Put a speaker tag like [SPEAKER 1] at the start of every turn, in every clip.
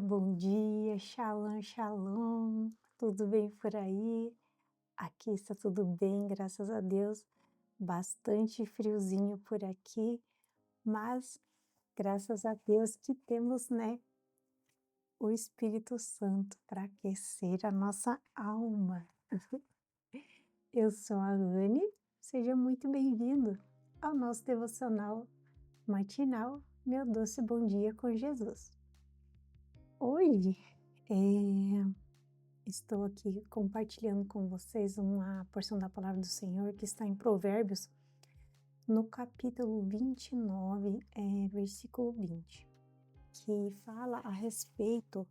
[SPEAKER 1] bom dia, shalom, shalom, tudo bem por aí? Aqui está tudo bem, graças a Deus, bastante friozinho por aqui, mas graças a Deus que temos, né, o Espírito Santo para aquecer a nossa alma. Eu sou a Anne, seja muito bem-vindo ao nosso devocional matinal, Meu Doce Bom Dia com Jesus. Hoje, estou aqui compartilhando com vocês uma porção da palavra do Senhor que está em Provérbios, no capítulo 29, versículo 20, que fala a respeito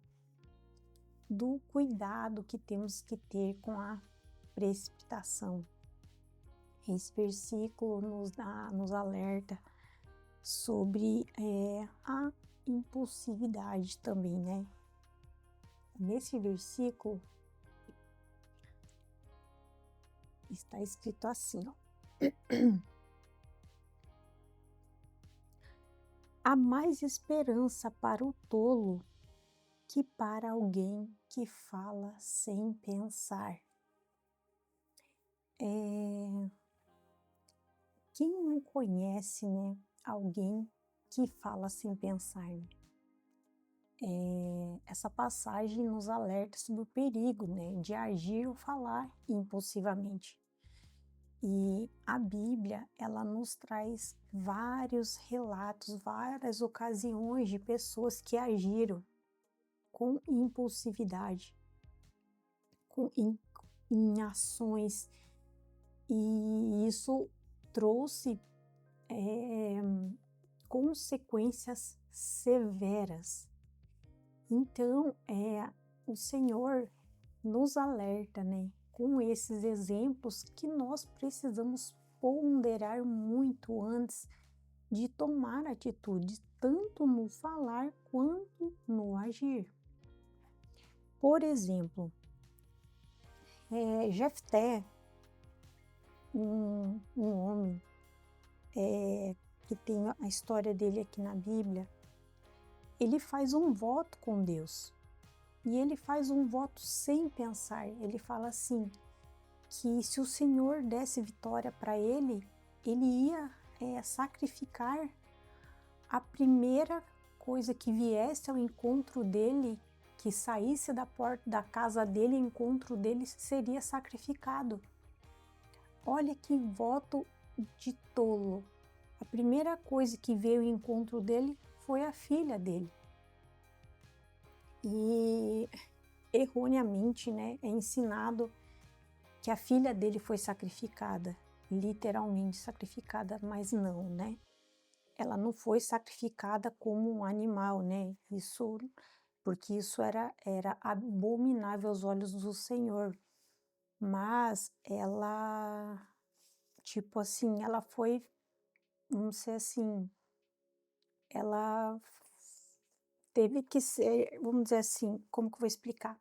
[SPEAKER 1] do cuidado que temos que ter com a precipitação. Esse versículo nos alerta sobre a impulsividade também, né? Nesse versículo está escrito assim, ó. Há mais esperança para o tolo que para alguém que fala sem pensar. Quem não conhece, né, alguém que fala sem pensar, né? Essa passagem nos alerta sobre o perigo, né, de agir ou falar impulsivamente. E a Bíblia, ela nos traz vários relatos, várias ocasiões de pessoas que agiram com impulsividade, em ações, e isso trouxe consequências severas. Então, o Senhor nos alerta, né, com esses exemplos que nós precisamos ponderar muito antes de tomar atitudes, tanto no falar quanto no agir. Por exemplo, Jefté, um homem que tem a história dele aqui na Bíblia, ele faz um voto com Deus. E ele faz um voto sem pensar. Ele fala assim, que se o Senhor desse vitória para ele, ele ia sacrificar a primeira coisa que viesse ao encontro dele, que saísse da porta da casa dele, ao encontro dele, seria sacrificado. Olha que voto de tolo. A primeira coisa que veio ao encontro dele foi a filha dele. E erroneamente, né, é ensinado que a filha dele foi sacrificada, literalmente sacrificada, mas não, né? Ela não foi sacrificada como um animal, né? Porque isso era abominável aos olhos do Senhor. Mas ela, tipo assim, ela foi, vamos dizer assim, ela teve que ser, vamos dizer assim, como que eu vou explicar?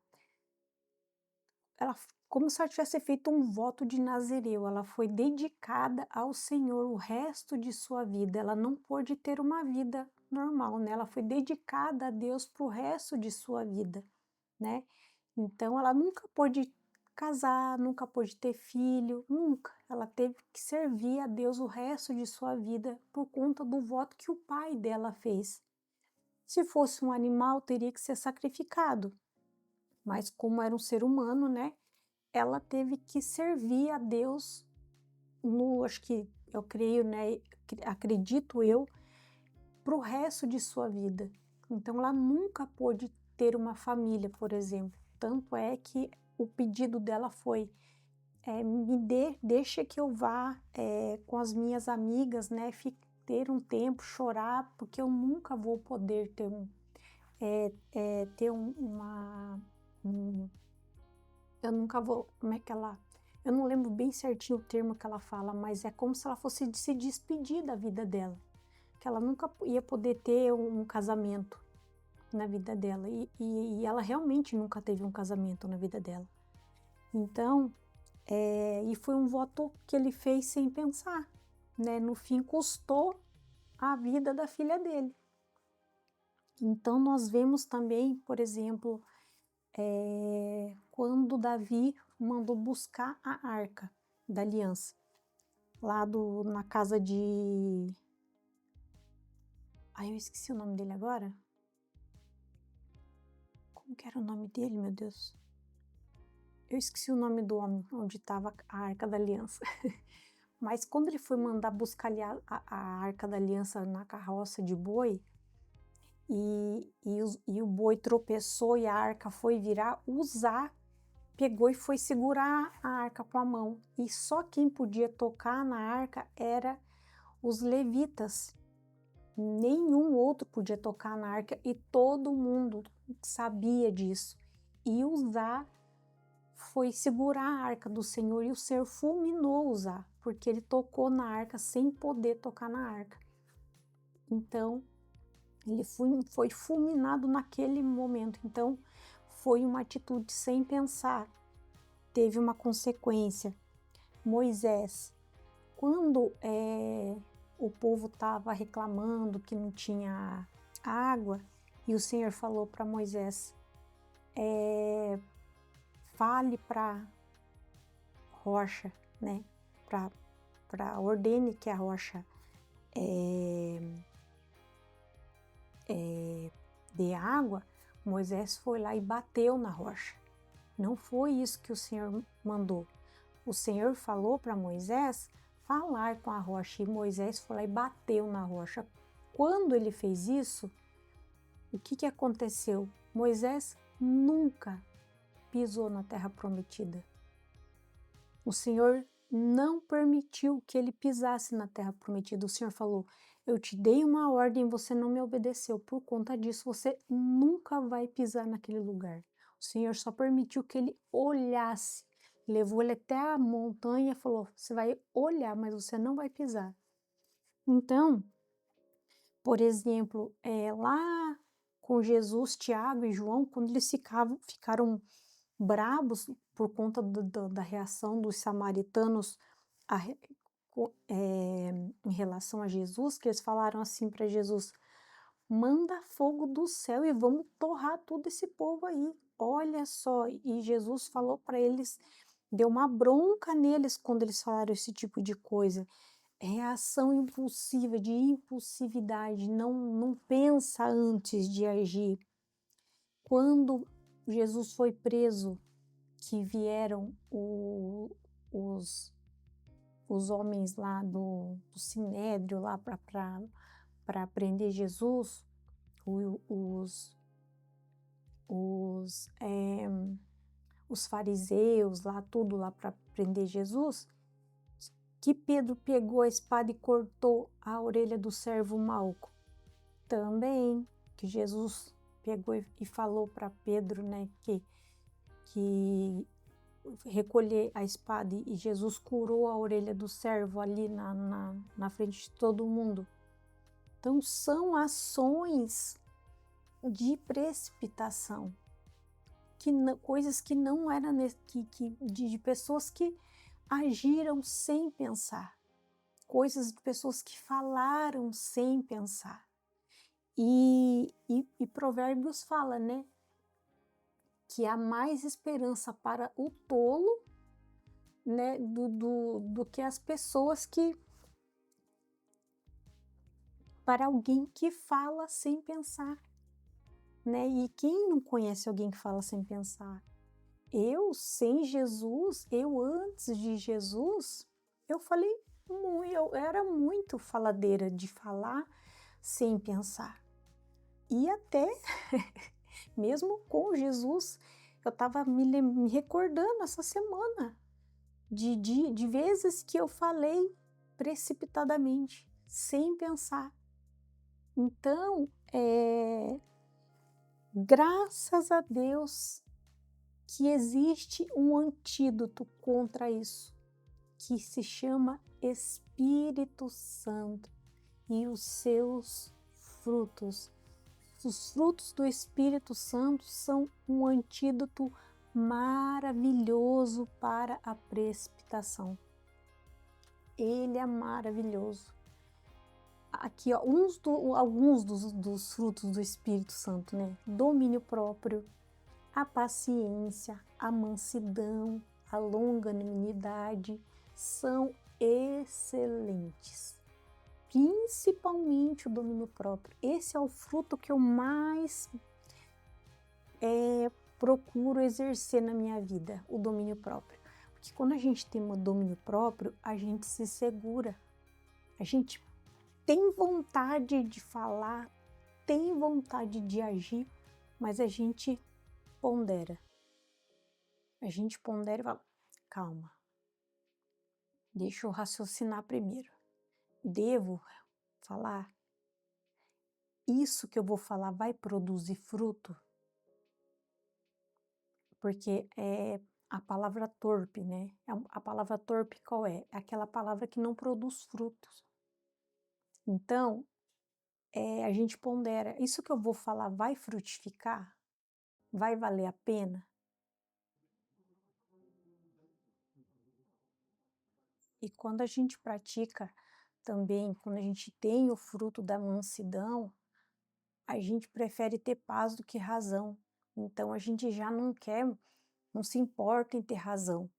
[SPEAKER 1] Como se ela tivesse feito um voto de Nazireu, ela foi dedicada ao Senhor o resto de sua vida, ela não pôde ter uma vida normal, né? Ela foi dedicada a Deus para o resto de sua vida, né? Então ela nunca pôde casar, nunca pôde ter filho, nunca. Ela teve que servir a Deus o resto de sua vida por conta do voto que o pai dela fez. Se fosse um animal, teria que ser sacrificado, mas como era um ser humano, né? Ela teve que servir a Deus acho que eu creio, né? Acredito eu, para o resto de sua vida. Então ela nunca pôde ter uma família, por exemplo. Tanto é que o pedido dela foi: deixa que eu vá com as minhas amigas, né? Ter um tempo, chorar, porque eu nunca vou poder ter eu nunca vou, como é que ela, eu não lembro bem certinho o termo que ela fala, mas é como se ela fosse se despedir da vida dela, que ela nunca ia poder ter um casamento na vida dela, e ela realmente nunca teve um casamento na vida dela. Então, e foi um voto que ele fez sem pensar, né? No fim, custou a vida da filha dele. Então nós vemos também, por exemplo, quando Davi mandou buscar a Arca da Aliança, lá na casa de... Ai, eu esqueci o nome dele agora. Como que era o nome dele, meu Deus? Eu esqueci o nome do homem onde estava a Arca da Aliança. Mas quando ele foi mandar buscar ali a Arca da Aliança na carroça de boi, e o boi tropeçou e a arca foi virar, Uzá pegou e foi segurar a arca com a mão. E só quem podia tocar na arca era os levitas. Nenhum outro podia tocar na arca e todo mundo sabia disso. E Uzá foi segurar a arca do Senhor e o Senhor fulminou Uzá, porque ele tocou na arca sem poder tocar na arca. Então, ele foi fulminado naquele momento. Então, foi uma atitude sem pensar. Teve uma consequência. Moisés, quando o povo estava reclamando que não tinha água, e o Senhor falou para Moisés, fale para rocha, né? Ordene que a rocha dê água. Moisés foi lá e bateu na rocha. Não foi isso que o Senhor mandou. O Senhor falou para Moisés falar com a rocha, e Moisés foi lá e bateu na rocha. Quando ele fez isso, o que aconteceu? Moisés nunca pisou na terra prometida. O Senhor não permitiu que ele pisasse na terra prometida. O Senhor falou, eu te dei uma ordem, você não me obedeceu. Por conta disso, você nunca vai pisar naquele lugar. O Senhor só permitiu que ele olhasse. Levou ele até a montanha e falou, você vai olhar, mas você não vai pisar. Então, por exemplo, lá com Jesus, Tiago e João, quando eles ficaram bravos por conta da reação dos samaritanos em relação a Jesus, que eles falaram assim para Jesus, manda fogo do céu e vamos torrar todo esse povo aí, olha só. E Jesus falou para eles, deu uma bronca neles quando eles falaram esse tipo de coisa. Reação impulsiva, de impulsividade, não pensa antes de agir. Quando Jesus foi preso, que vieram os homens lá do Sinédrio lá para prender Jesus, os fariseus lá, tudo lá para prender Jesus, que Pedro pegou a espada e cortou a orelha do servo Malco. Também que Jesus pegou e falou para Pedro, né, que recolher a espada, e Jesus curou a orelha do servo ali na frente de todo mundo. Então são ações de precipitação, coisas que não eram de pessoas que agiram sem pensar, coisas de pessoas que falaram sem pensar. E Provérbios fala, né, que há mais esperança para o tolo, né, do que as pessoas para alguém que fala sem pensar, né? E quem não conhece alguém que fala sem pensar? Eu, sem Jesus, eu antes de Jesus, eu falei muito, eu era muito faladeira de falar sem pensar. E até mesmo com Jesus, eu estava me recordando essa semana de vezes que eu falei precipitadamente, sem pensar. Então, graças a Deus que existe um antídoto contra isso, que se chama Espírito Santo e os seus frutos. Os frutos do Espírito Santo são um antídoto maravilhoso para a precipitação. Ele é maravilhoso. aqui, ó, alguns dos frutos do Espírito Santo, né? Domínio próprio, a paciência, a mansidão, a longanimidade são excelentes. Principalmente o domínio próprio. Esse é o fruto que eu mais procuro exercer na minha vida, o domínio próprio. Porque quando a gente tem um domínio próprio, a gente se segura. A gente tem vontade de falar, tem vontade de agir, mas a gente pondera. A gente pondera e fala, calma, deixa eu raciocinar primeiro. Devo falar? Isso que eu vou falar vai produzir fruto? Porque é a palavra torpe, né? A palavra torpe qual é? É aquela palavra que não produz frutos. Então, a gente pondera, isso que eu vou falar vai frutificar? Vai valer a pena? E quando a gente pratica também, quando a gente tem o fruto da mansidão, a gente prefere ter paz do que razão. Então a gente já não quer, não se importa em ter razão.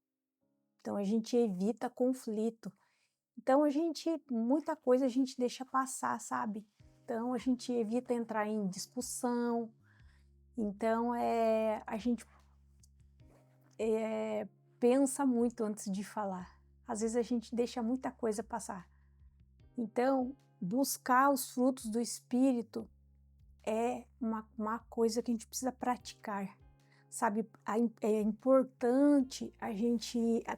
[SPEAKER 1] Então a gente evita conflito. Então muita coisa a gente deixa passar, sabe? Então a gente evita entrar em discussão. Então a gente pensa muito antes de falar. Às vezes a gente deixa muita coisa passar. Então, buscar os frutos do Espírito é uma coisa que a gente precisa praticar, sabe? É importante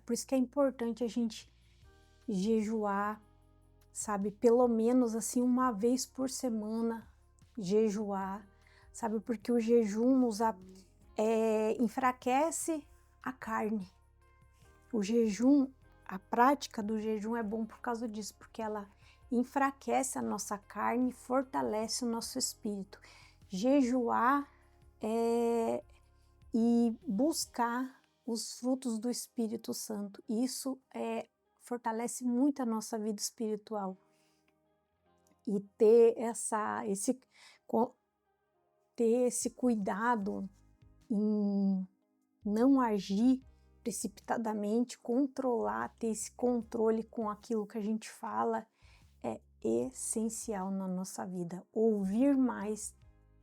[SPEAKER 1] por isso que é importante a gente jejuar, sabe? Pelo menos assim uma vez por semana jejuar, sabe? Porque o jejum enfraquece a carne. O jejum, a prática do jejum é bom por causa disso, porque ela enfraquece a nossa carne e fortalece o nosso espírito. Jejuar e buscar os frutos do Espírito Santo, isso fortalece muito a nossa vida espiritual. E ter esse cuidado em não agir precipitadamente, ter esse controle com aquilo que a gente fala é essencial na nossa vida. Ouvir mais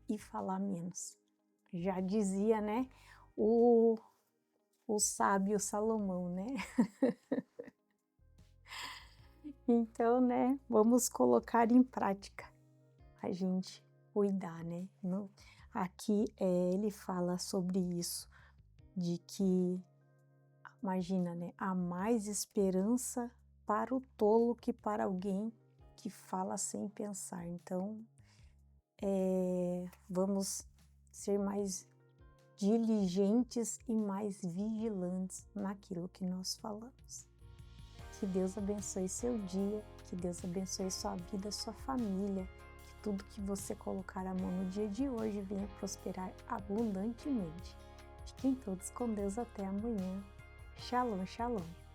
[SPEAKER 1] e falar menos. Já dizia, né, o sábio Salomão, né? Então, né, vamos colocar em prática a gente cuidar, né? Aqui ele fala sobre isso, de que imagina, né? Há mais esperança para o tolo que para alguém que fala sem pensar. Então, vamos ser mais diligentes e mais vigilantes naquilo que nós falamos. Que Deus abençoe seu dia, que Deus abençoe sua vida, sua família, que tudo que você colocar a mão no dia de hoje venha prosperar abundantemente. Fiquem todos com Deus até amanhã. Shalom, shalom.